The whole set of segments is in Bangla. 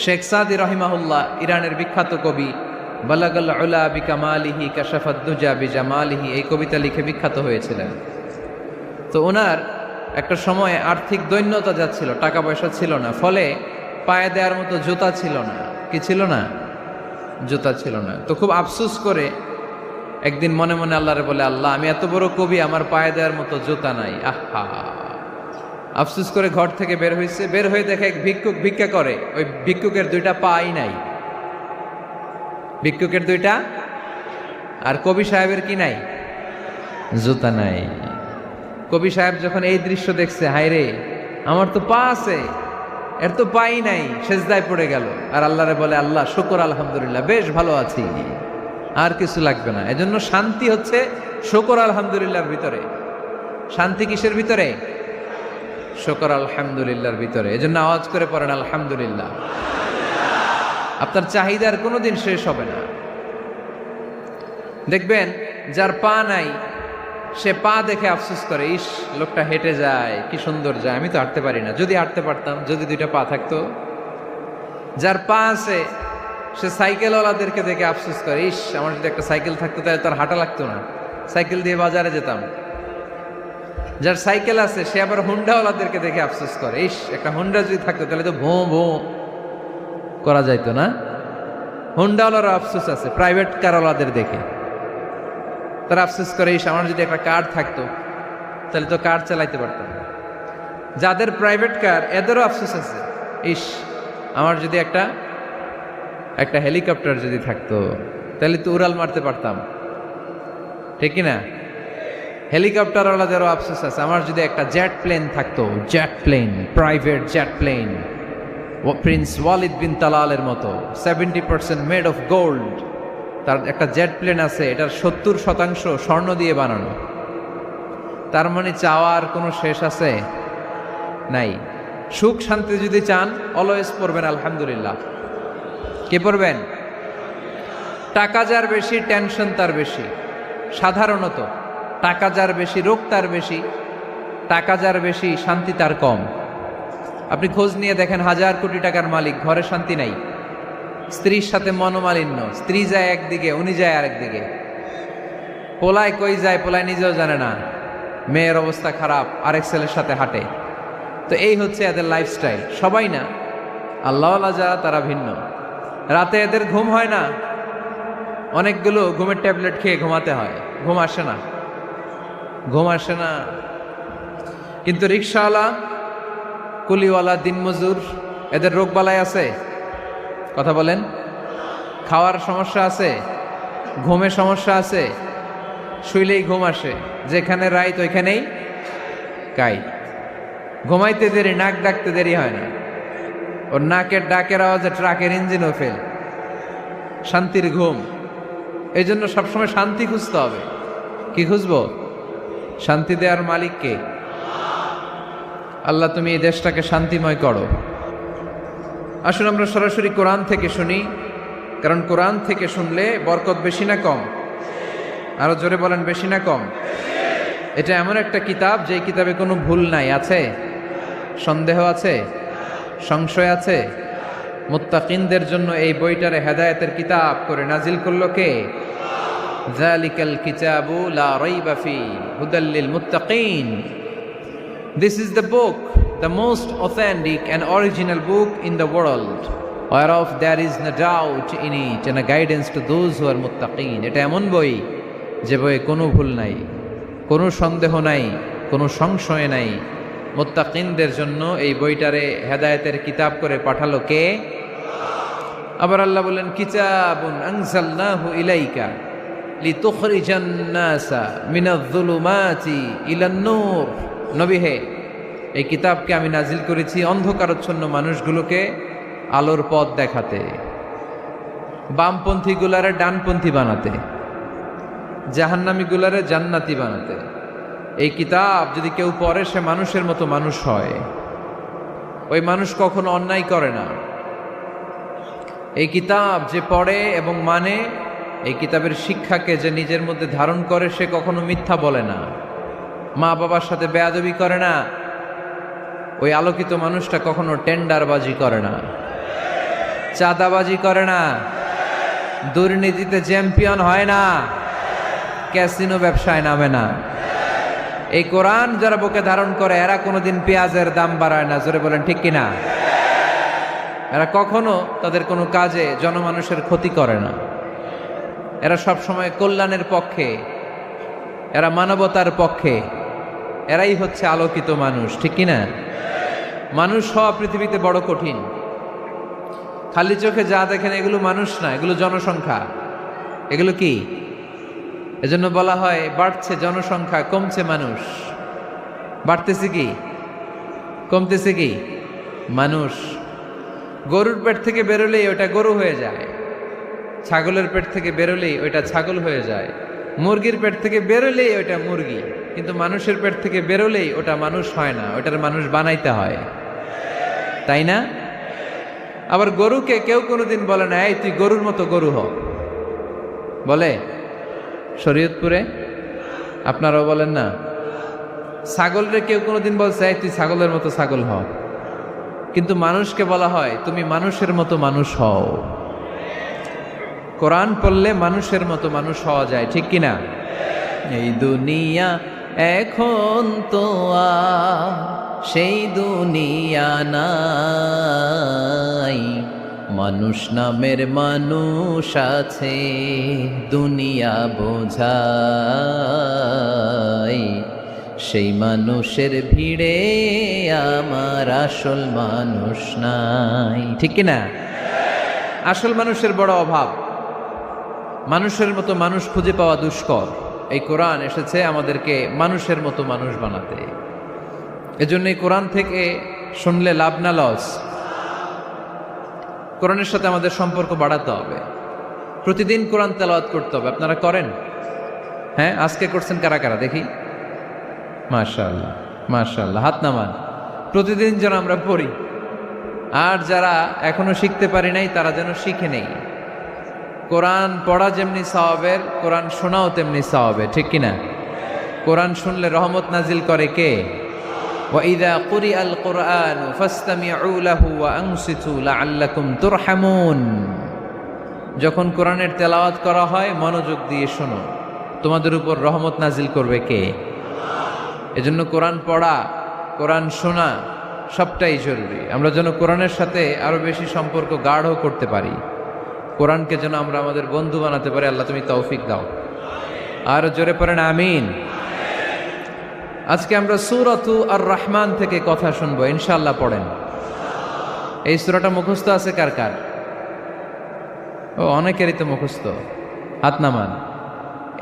শেখ সাদি রহিমাহুল্লাহ, ইরানের বিখ্যাত কবি, বালাগাল উলা বিকামালিহি কাশাফাদ দুজা বিজামালিহি, এই কবিতা লিখে বিখ্যাত হয়েছিলেন। তো ওনার একটা সময়ে আর্থিক দৈন্যতা যাচ্ছিল, টাকা পয়সা ছিল না, ফলে পায়ে দেওয়ার মতো জুতা ছিল না। কি ছিল না? জুতা ছিল না। তো খুব আফসোস করে একদিন মনে মনে আল্লাহরে বলে, আল্লাহ, আমি এত বড় কবি, আমার পায়ে দেওয়ার মতো জুতা নাই। আহা! আফসোস করে ঘর থেকে বের হয়েছে, বের হয়ে দেখে এক ভিক্ষুক ভিক্ষা করে। ওই ভিক্ষুকের দুইটা পাই নাই, ভিক্ষুকের দুইটা, আর কবি সাহেবের কি নাই? জুতা নাই। কবি সাহেব যখন এই দৃশ্য দেখছে, হায় রে, আমার তো পা আছে, এর তো পাই নাই, সেজদায় পড়ে গেল। আর আল্লাহরে বলে, আল্লাহ শুকর, আলহামদুলিল্লাহ, বেশ ভালো আছি, আর কিছু লাগবে না। এজন্য শান্তি হচ্ছে শুকর আলহামদুলিল্লাহর ভিতরে। শান্তি কিসের ভিতরে? শুকর আলহামদুলিল্লাহর ভিতরে। এজন্য আওয়াজ করে পড়েন আলহামদুলিল্লাহ। আপনার চাহিদার কোনোদিন শেষ হবে না। দেখবেন যার পা নাই, সে পা দেখে আফসোস করে, ইস, লোকটা হেঁটে যায়, কি সুন্দর যায়, আমি তো হাঁটতে পারি না, যদি হাঁটতে পারতাম, যদি দুইটা পা থাকতো। যার পা আছে, সে সাইকেলওয়ালাদেরকে দেখে আফসোস করে, ইস, আমার যদি একটা সাইকেল থাকতো তাহলে তার হাঁটা লাগতো না, সাইকেল দিয়ে বাজারে যেতাম। যার সাইকেল আছে, সে আবার হুন্ডাওয়ালাদেরকে দেখে আফসোস করে, ইস, একটা হুন্ডা যদি থাকতো তাহলে তো ভোঁ ভোঁ করা যাইতো না। হুন্ডাওয়ালারও আফসোস আছে প্রাইভেট কারওয়ালাদের দেখে, তারা আফসোস করে, ইস, আমার যদি একটা কার থাকতো তাহলে তো কার চালাইতে পারতাম। যাদের প্রাইভেট কার, এদেরও আফসোস আছে, ইস, আমার যদি একটা হেলিকপ্টার যদি থাকতো তাহলে তো উড়াল মারতে পারতাম, ঠিক কিনা? হেলিকপ্টারওয়ালাদেরও আফসোস আছে, আমার যদি একটা জেট প্লেন থাকতো, jet plane, private jet plane, prince Walid bin তালালের মতো 70% মেড অফ গোল্ড, তার একটা জেট প্লেন আছে, এটার 70% স্বর্ণ দিয়ে বানানো। তার মানে চাওয়ার কোনো শেষ আছে? নাই। সুখ শান্তি যদি চান, অলওয়েজ পড়বেন আলহামদুলিল্লাহ। কি পড়বেন? টাকা যার বেশি, টেনশন তার বেশি। সাধারণত টাকা যার বেশি, রোগ তার বেশি। টাকা যার বেশি, শান্তি তার কম। আপনি খোঁজ নিয়ে দেখেন, 1000 কোটি টাকার মালিক, ঘরে শান্তি নাই, স্ত্রীর সাথে মনোমালিন্য, স্ত্রী যায় একদিকে, উনি যায় আরেকদিকে, পোলায় কই যায়, পোলায় নিজেও জানে না, মেয়ের অবস্থা খারাপ, আরেক ছেলের সাথে হাঁটে। তো এই হচ্ছে এদের লাইফস্টাইল। সবাই না, আল্লাহওয়ালা যারা, তারা ভিন্ন। রাতে এদের ঘুম হয় না, অনেকগুলো ঘুমের ট্যাবলেট খেয়ে ঘুমাতে হয়, ঘুম আসে না, ঘুম আসে না। কিন্তু রিক্সাওয়ালা, কুলিওয়ালা, দিনমজুর, এদের রোগবালাই আছে? কথা বলেন। খাওয়ার সমস্যা আছে, ঘুমের সমস্যা আছে, শুইলেই ঘুম আসে, যেখানে রাইত ওইখানেই কাই। ঘুমাইতে দেরি, নাক ডাকতে দেরি হয় না, ওর নাকের ডাকের আওয়াজে ট্রাকের ইঞ্জিনও ফেল। শান্তির ঘুম। এই জন্য সবসময় শান্তি খুঁজতে হবে। কি খুঁজবো? শান্তি দেওয়ার মালিককে। আল্লাহ, তুমি এই দেশটাকে শান্তিময় করো। আসুন আমরা সরাসরি কোরআন থেকে শুনি, কারণ কোরআন থেকে শুনলে বরকত বেশি না কম? আরো জোরে বলেন, বেশি না কম? এটা এমন একটা কিতাব, যে কিতাবে কোনো ভুল নাই। আছে? সন্দেহ আছে? সংশয় আছে? মুত্তাকিনদের জন্য এই বইটারে হেদায়েতের কিতাব করে নাজিল করলো কে? যালিকাল কিতাবু লা রাইবা ফি হুদাল লিল মুত্তাকিন। This is the book, the most authentic and original book in the world, whereof there is no doubt in it, and a guidance to those who are muttaqin. এটা এমন বই, যে বইয়ে কোনো ভুল নাই, কোনো সন্দেহ নাই, কোনো সংশয় নাই। মুত্তাকিনদের জন্য এই বইটারে হেদায়েতের কিতাব করে পাঠালো কে? আবার আল্লাহ বলেন, কিতাবুন আনজালনাহু ইলাইকা লিতুখরিজান নাসা মিনাজ-যুলুমাতি ইলান-নূর। নবী হে, এই কিতাবকে আমি নাজিল করেছি অন্ধকারাচ্ছন্ন মানুষগুলোকে আলোর পথ দেখাতে, বামপন্থী গুলারে ডানপন্থী বানাতে, জাহান্নামী গুলারে জান্নাতি বানাতে। এই কিতাব যদি কেউ পড়ে, সে মানুষের মতো মানুষ হয়। ওই মানুষ কখনো অন্যায় করে না। এই কিতাব যে পড়ে এবং মানে, এই কিতাবের শিক্ষাকে যে নিজের মধ্যে ধারণ করে, সে কখনো মিথ্যা বলে না, মা বাবার সাথে বেয়াদবি করে না। ওই আলোকিত মানুষটা কখনো টেন্ডারবাজি করে না। চাঁদাবাজি করে না, দুর্নীতিতে চ্যাম্পিয়ন হয় না, ক্যাসিনো ব্যবসায় নামে না। এই কোরআন যারা বুকে ধারণ করে এরা কোনোদিন পেঁয়াজের দাম বাড়ায় না। জোরে বলেন ঠিক কিনা? এরা কখনো তাদের কোনো কাজে জনমানুষের ক্ষতি করে না। এরা সব সময় কল্যাণের পক্ষে, এরা মানবতার পক্ষে। এরাই হচ্ছে আলোকিত মানুষ, ঠিক কিনা? মানুষ হওয়া পৃথিবীতে বড় কঠিন। খালি চোখে যা দেখেন এগুলো মানুষ না, এগুলো জনসংখ্যা। এগুলো কি? এজন্য বলা হয় বাড়ছে জনসংখ্যা, কমছে মানুষ। বাড়তেছে কি, কমতেছে কি? মানুষ। গরুর পেট থেকে বেরোলেই ওটা গরু হয়ে যায়, ছাগলের পেট থেকে বেরোলেই ওইটা ছাগল হয়ে যায়, মুরগির পেট থেকে বেরোলেই ওইটা মুরগি। কিন্তু মানুষের পেট থেকে বেরোলেই ওটা মানুষ হয় না, ওটার মানুষ বানাইতে হয়, তাই না? আবার গরুকে কেউ কোনোদিন বলে না এই তুই গরুর মতো গরু হ, বলে? শরীয়তপুরে আপনারাও বলেন না? ছাগলরে কেউ কোনোদিন বলছে এই তুই ছাগলের মতো ছাগল হ, কিন্তু মানুষকে বলা হয় তুমি মানুষের মতো মানুষ হও। কোরআন পড়লে মানুষের মতো মানুষ হওয়া যায়, ঠিক কিনা? এই দুনিয়া এখন তো আর সেই দুনিয়া নাই, মানুষ নামের মানুষ আছে দুনিয়া বোঝাই, সেই মানুষের ভিড়ে আমার আসল মানুষ নাই, ঠিক কিনা? আসল মানুষের বড় অভাব, মানুষের মতো মানুষ খুঁজে পাওয়া দুষ্কর। এই কোরআন এসেছে আমাদেরকে মানুষের মতো মানুষ বানাতে। এজন্য এই কোরআন থেকে শুনলে লাভ না লস? কোরআনের সাথে আমাদের সম্পর্ক বাড়াতে হবে, প্রতিদিন কোরআন তেলাওয়াত করতে হবে। আপনারা করেন? হ্যাঁ, আজকে করছেন কারা কারা দেখি? মাশাআল্লাহ, মাশাআল্লাহ, হাত নামান। প্রতিদিন যেন আমরা পড়ি, আর যারা এখনো শিখতে পারি নাই তারা যেন শিখে নেই। কোরআন পড়া যেমনি সওয়াবের, কোরআন শোনাও তেমনি সওয়াবের, ঠিক কিনা? কোরআন শুনলে রহমত নাজিল করে কে? ওয়াইদা কুরিআল কুরআন ফাসতামিউ লাহু ওয়া আনসিতু লাআল্লাকুম তুরহামুন। যখন কোরআনের তেলাওয়াত করা হয় মনোযোগ দিয়ে শোনো, তোমাদের উপর রহমত নাজিল করবে কে? এজন্য কোরআন পড়া, কোরআন শোনা সবটাই জরুরি। আমরা যেন কোরআনের সাথে আরো বেশি সম্পর্ক গাঢ় করতে পারি, কোরআনকে যেন আমরা আমাদের বন্ধু বানাতে পারি। আল্লাহ তুমি তৌফিক দাও। আর জোরে পড়েন আমিন। আজকে আমরা সূরাতু আর রহমান থেকে কথা শুনবো ইনশাআল্লাহ। পড়েন। এই সূরাটা মুখস্থ আছে কার কার? ও, অনেকেরই তো মুখস্থ, হাত নামান।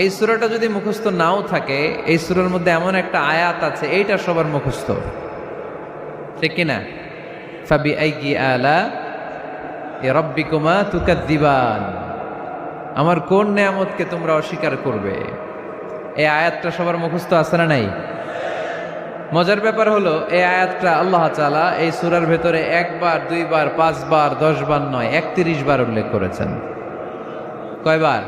এই সূরাটা যদি মুখস্থ নাও থাকে, এই সূরার মধ্যে এমন একটা আয়াত আছে এইটা সবার মুখস্থ, ঠিক কিনা? ফাবি আইয়ি আলা রাব্বিকুমা তুকাদ্দিবান, আমার কোন নেয়ামতকে তোমরা অস্বীকার করবে? এই আয়াতটা সবার মুখস্থ আছে না নাই? মজার ব্যাপার হলো এই আয়াতটা আল্লাহ তাআলা এই সূরার ভেতরে একবার, দুইবার, 5 বার, 10 বার নয়, 31 বার উল্লেখ করেছেন। কয়বার?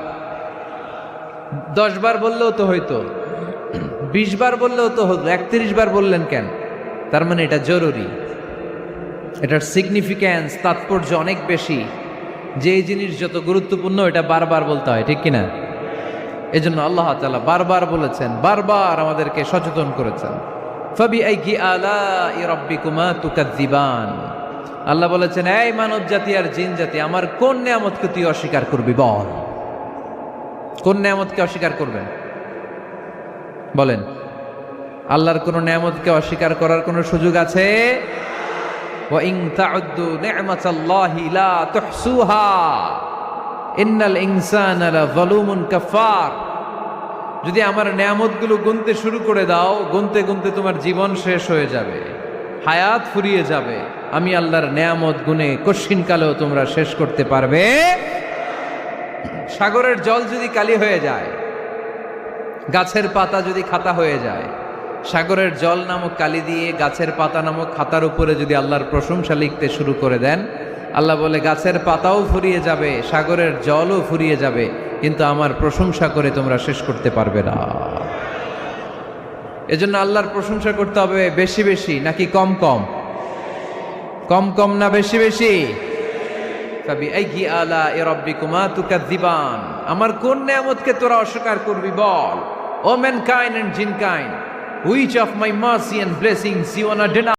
10 বার বললেও তো হইতো, 20 বার বললেও তো হতো, 31 বার বললেন কেন? তার মানে এটা জরুরি, এটার সিগনিফিক্যান্স, তাৎপর্য অনেক বেশি। যে জিনিস যত গুরুত্বপূর্ণ এটা বারবার বলতে হয়, ঠিক কিনা? এজন্য আল্লাহ তাআলা বারবার বলেছেন, বারবার আমাদেরকে সচেতন করেছেন। ফাবিআইয়ি আলাই রাব্বিকুমা তুকাদ্দিবান। আল্লাহ বলেছেন, এই মানব জাতি আর জিন জাতি, আমার কোন নেয়ামতকে তুই অস্বীকার করবি বল? কোন নেয়ামতকে অস্বীকার করবেন বলেন? আল্লাহর কোন নেয়ামতকে অস্বীকার করার কোন সুযোগ আছে? ওয়া ইন তাউদ্দু নি'মাতাল্লাহি লা তুহসুহা ইন্নাল ইনসানা লাযালুমুন কাফার। যদি আমার নেয়ামতগুলো গুনতে শুরু করে দাও, গুনতে গুনতে তোমার জীবন শেষ হয়ে যাবে, হায়াত ফুরিয়ে যাবে। আমি আল্লাহর নেয়ামত গুনে কশিনকালেও তোমরা শেষ করতে পারবে। সাগরের জল যদি কালি হয়ে যায়, গাছের পাতা যদি খাতা হয়ে যায়, সাগরের জল নামক কালি দিয়ে গাছের পাতা নামক খাতার উপরে যদি আল্লাহর প্রশংসা লিখতে শুরু করে দেন, আল্লাহ বলে গাছের পাতাও ফুরিয়ে যাবে, সাগরের জলও ফুরিয়ে যাবে, কিন্তু আমার প্রশংসা করে তোমরা শেষ করতে পারবে না। এজন্য আল্লাহর প্রশংসা করতে হবে বেশি বেশি নাকি কম কম? কম কম না বেশি বেশি? ফাবিআইয়ি আলাই রাব্বিকুমা তুকাযযিবান, আমার কোন নেয়ামতকে তোরা অস্বীকার করবি বল। O mankind and jinnkind, which of my mercy and blessings you wanna deny?